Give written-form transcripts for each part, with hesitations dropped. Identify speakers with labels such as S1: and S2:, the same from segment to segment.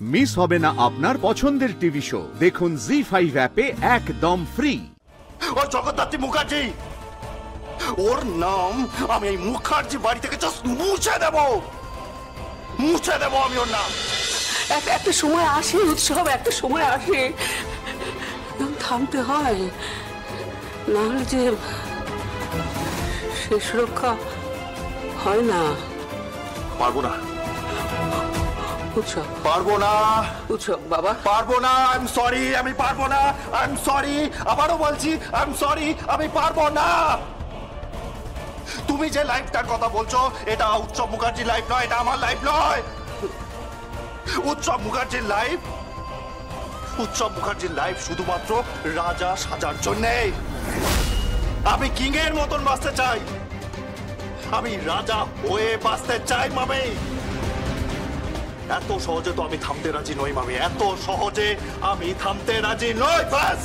S1: Miss হবে না আপনার পছন্দের টিভি শো। দেখুন জি5 অ্যাপে একদম ফ্রি।
S2: ওই জগদ্ধাত্রী মুখার্জি, ওর নাম আমি এই মুখার্জি বাড়ি থেকে জাস্ট মুছে দেব আমি ওর নাম।
S3: একটা সময় আসে উৎসব, একটা সময় আসে থামতে হয়, না হলে যে শেষ রক্ষা হয় না।
S2: পারবো না
S3: উৎসব,
S2: পারবো না
S3: উৎসব বাবা,
S2: পারবো না। আই এম সরি, আমি পারবো না। আই এম সরি, আবারও বলছি আই এম সরি, আমি পারবো না। তুমি যে লাইফটার কথা বলছো এটা উৎসব মুখার্জির লাইফ নয়, এটা আমার লাইফ নয়। উৎসব মুখার্জির লাইফ, উৎসব মুখার্জির লাইফ শুধুমাত্র রাজা সাজার জন্যে। আমি কিং এর মতন বাঁচতে চাই, আমি রাজা হয়ে বাঁচতে চাই মামি। এত সহজে তো আমি থামতে রাজি নই মামি, এত সহজে আমি থামতে রাজি নই। বাস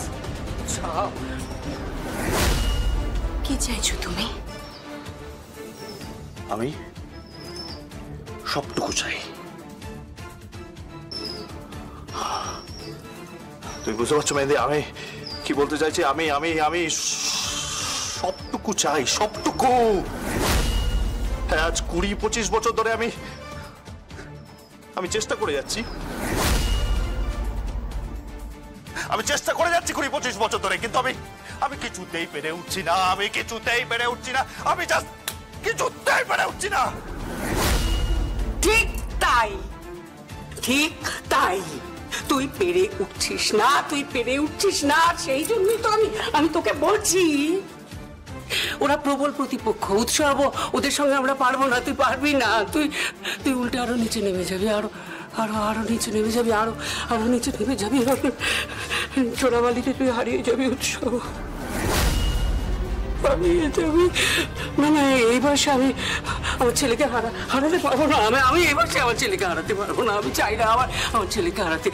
S4: কি চাইছো তুমি?
S2: আমি সবটুকু চাই। তুই বুঝতে পারছো মেহেদি আমি কি বলতে চাইছি? আমি আমি আমি সবটুকু চাই, সবটুকু। আজ 20-25 বছর ধরে আমি চেষ্টা করে যাচ্ছি, আমি চেষ্টা করে যাচ্ছি 20-25 বছর ধরে, কিন্তু আমি কিছুতেই পেরে উঠছি না, আমি কিছুতেই পেরে উঠছি না, আমি জাস্ট কিছুতেই পেরে উঠছি না।
S3: ঠিক তাই, ঠিক তাই। তুই পেরে উঠছিস না, তুই পেরে উঠছিস না, সেই জন্যই তো আমি তোকে বলছি ওরা প্রবল প্রতিপক্ষ। উৎসব, ওদের সঙ্গে আমরা পারবো না, তুই পারবি না। তুই উল্টে আরো নিচে নেমে যাবি, আরো আরো আরো নিচে নেমে যাবি, আরো আরো নিচে নেমে যাবি, চোরাবালিতে তুই হারিয়ে যাবি। উৎসব হারিয়ে যাবি। না এই বয়সে আমি আমার ছেলেকে হারাতে পারবো না। আমি এই বয়সে আমার ছেলেকে হারাতে পারবো না। আমি চাই না আমার ছেলেকে হারাতে।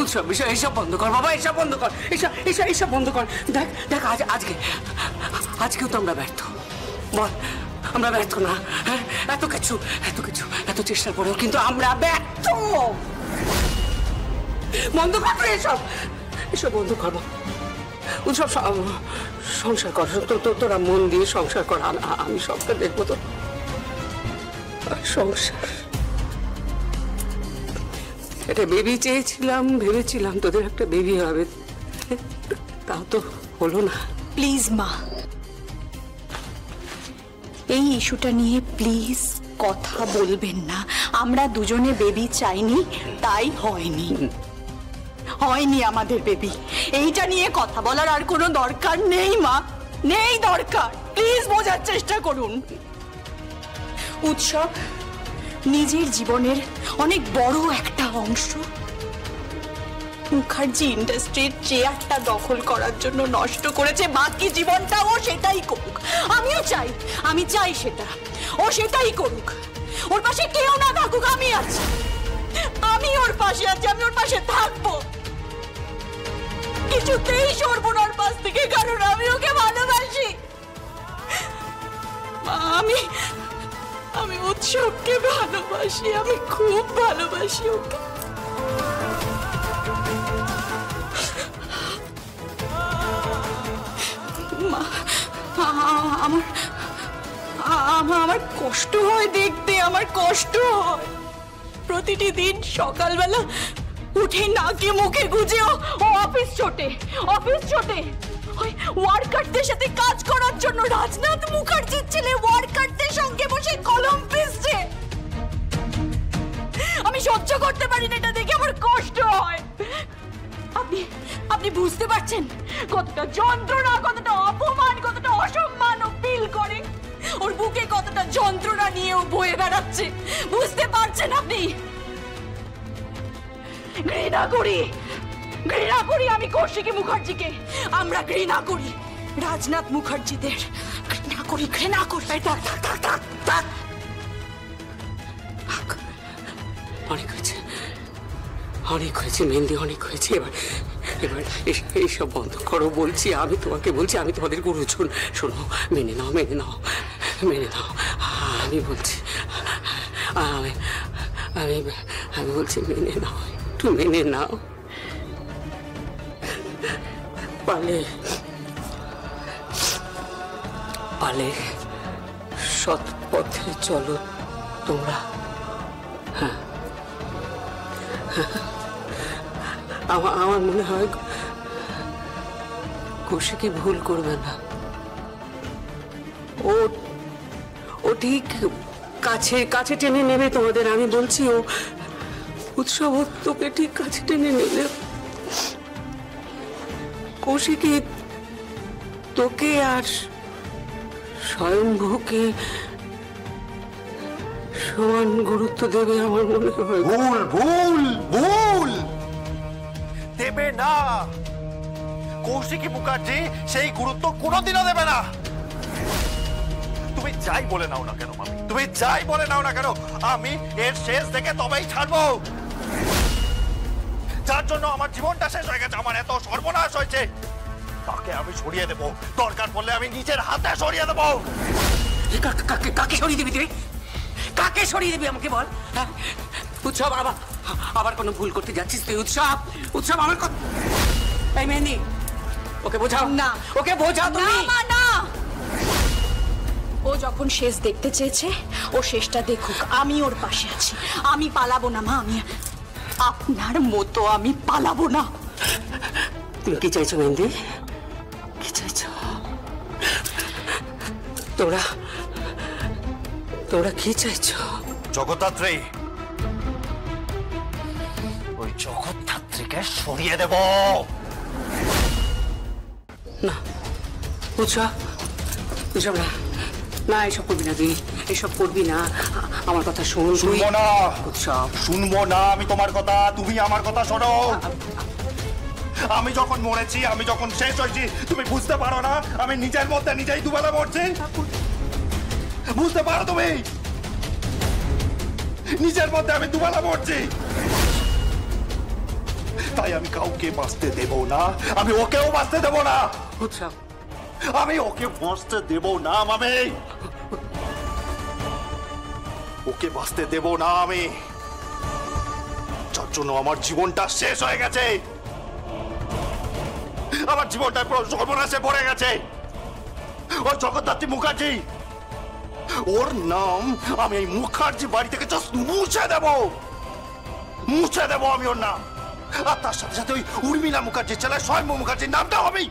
S3: উৎসব বিষয় এসব বন্ধ কর বাবা, এসব বন্ধ কর, এসব বন্ধ কর। দেখ আজকেও তো আমরা ব্যর্থ। বল আমরা ব্যর্থ না? হ্যাঁ, এত কিছু এত চেষ্টার পরেও কিন্তু আমরা ব্যর্থ। বন্ধ কর এসব বন্ধ কর। উৎসব সংসার কর, তোরা মন দিয়ে সংসার কর, আমি সবটা দেখবো। তো সংসার একটা বেবি চেয়েছিলাম, ভেবেছিলাম তোদের একটা বেবি হবে, তাও তো হলো না।
S4: প্লিজ মা, এই ইস্যুটা নিয়ে প্লিজ কথা বলবেন না। আমরা দুজনে বেবি চাইনি, তাই হয়নি আমাদের বেবি। এইটা নিয়ে কথা বলার আর কোনো দরকার নেই মা, নেই দরকার। প্লিজ বোঝার চেষ্টা করুন। উৎসব নিজের জীবনের অনেক বড় একটা অংশ মুখার্জি ইন্ডাস্ট্রির চেয়ারটা দখল করার জন্য নষ্ট করেছে। বাকি জীবনটা ও সেটাই করুক, আমি চাই সেটা ও সেটাই করুক। ওর পাশে কেউ না থাকুক, আমি আছি, আমি ওর পাশে আছি, আমি ওর পাশে থাকবো। কিছুতেই সরবো না ওর পাশ থেকে, কারণ আমি ওকে ভালোবাসি। আমি উৎসবকে ভালোবাসি, আমি খুব ভালোবাসি ওকে। আমার কষ্ট হয় দেখতে, আমার কষ্ট হয়। প্রতিটি দিন সকালবেলা উঠে নাকে মুখে গুজে ও অফিস ছোটে। ওই ওয়ার্কারদের সাথে কাজ করার জন্য রাজনাথ মুখার্জির ছেলে ওয়ার্কারদের সঙ্গে বসে কলম পিষছে। আমি সহ্য করতে পারি না, এটা দেখে আমার কষ্ট হয়। আপনি বুঝতে পারছেন কতটা যন্ত্রণা, কতটা অপমান, কতটা অসম্মান ও ফিল করে? ওর বুকে কতটা যন্ত্রণা নিয়ে ও বয়ে বেড়াচ্ছে, বুঝতে পারছেন আপনি? ঘৃণা করি আমি কৌশিকী মুখার্জিকে, আমরা ঘৃণা করি রাজনাথ মুখার্জিদের, ঘৃণা করি।
S3: অনেক হয়েছে মেহেন্দি, অনেক হয়েছে। এবার এইসব বন্ধ করো বলছি। আমি তোমাকে বলছি, আমি তোমাদের গুরুজন। শোনো, মেনে নাও। আমি বলছি, আমি বলছি মেনে নাও। একটু মেনে নাও। পালে পালে সৎ পথে চলো তোমরা। হ্যাঁ, আমার মনে হয় কৌশিকী ভুল করবে না। ও ঠিক কাছে কাছে টেনে নেবে তোমাদের। আমি বলছি, ও উৎসব তোকে ঠিক কাছে টেনে নেবে। কৌশিকী তোকে আর স্বয়ংভূকে সমান গুরুত্ব দেবে আমার মনে হয়।
S2: ভুল ভুল ভুল দেবে না। কৌশিকী মুখার্জি সেই গুরুত্ব কোনোদিনও দেবে না। তুমি যাই বলে নাও না কেন মামি, তুমি যাই বলে নাও না কেন, আমি এর শেষ দেখে তবেই ছাড়বো। যার জন্য আমার জীবনটা শেষ হয়ে গেছে, আমার এত সর্বনাশ হয়েছে, তাকে আমি সরিয়ে দেবো। দরকার পড়লে আমি নিজের হাতে সরিয়ে দেবো।
S3: কাকে সরিয়ে দিবি তুই? কাকে সরিয়ে দিবি আমাকে বল। হ্যাঁ, উৎসব আবার কোনো ভুল করতে যাচ্ছিস তুই? উৎসব আমার কথা। এই মেহেন্দি, ওকে বোঝাও
S4: না,
S3: ওকে বোঝাও তুমি।
S4: না মা, না। ও যখন শেষ দেখতে চেয়েছে, ও শেষটা দেখুক। আমি ওর পাশে আছি। আমি পালাবো না মা, আমি আপনার মতো আমি পালাবো না।
S3: তুমি কি চাইছো মেহেন্দি? কি চাইছো? তোরা কি চাইছো?
S2: জগদ্ধাত্রী, ওই জগদ্ধাত্রীকে সরিয়ে দেব।
S3: না উৎসব না, না এসব করবি না তুই, এসব করবি না। আমার কথা শুনুন।
S2: শুনবো না
S3: উৎসব,
S2: শুনবো না আমি তোমার কথা, তুমি আমার কথা শোনো। আমি যখন মরেছি, আমি যখন শেষ হয়েছি, তুমি বুঝতে পারো না আমি নিজের মধ্যে নিজেই দুবেলা মরছি? বুঝতে পারো তুমি? নিজের মধ্যে আমি দুবেলা মরছি। তাই আমি কাউকে বাঁচতে দেব না, আমি ওকেও বাঁচতে দেব না।
S3: উৎসব,
S2: আমি ওকে বাঁচতে দেব না মামি, ওকে বাঁচতে দেব না আমি। যার জন্য আমার জীবনটা শেষ হয়ে গেছে, আমার জীবনটা পুরো সর্বনাশে পড়ে গেছে। ওই জগদ্ধাত্রী মুখার্জি, ওর নাম আমি এই মুখার্জি বাড়ি থেকে জাস্ট মুছে দেব আমি ওর নাম। আর তার সাথে সাথে ওই উর্মিলা মুখার্জির ছেলে স্বয়ম্ভু মুখার্জির নামটা হবেই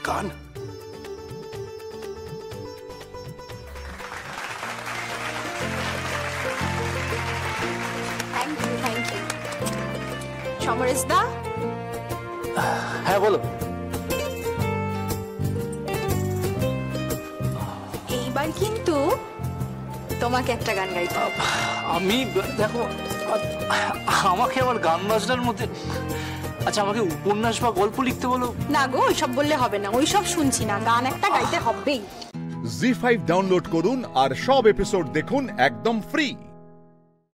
S2: গান।
S4: Thank you. সমরেশ দা।
S5: হ্যাঁ বলো।
S4: এইবার কিন্তু তোমাকে একটা গান গাইতে হবে।
S5: আমি দেখো, আমাকে আবার গান বাজনার মধ্যে, আচ্ছা আমাকে উপন্যাস বা গল্প লিখতে বলো।
S4: না গো, ওইসব বললে হবে না, ওইসব শুনছি না, গান একটা গাইতে হবেই।
S1: জি5 ডাউনলোড করুন আর সব এপিসোড দেখুন একদম ফ্রি।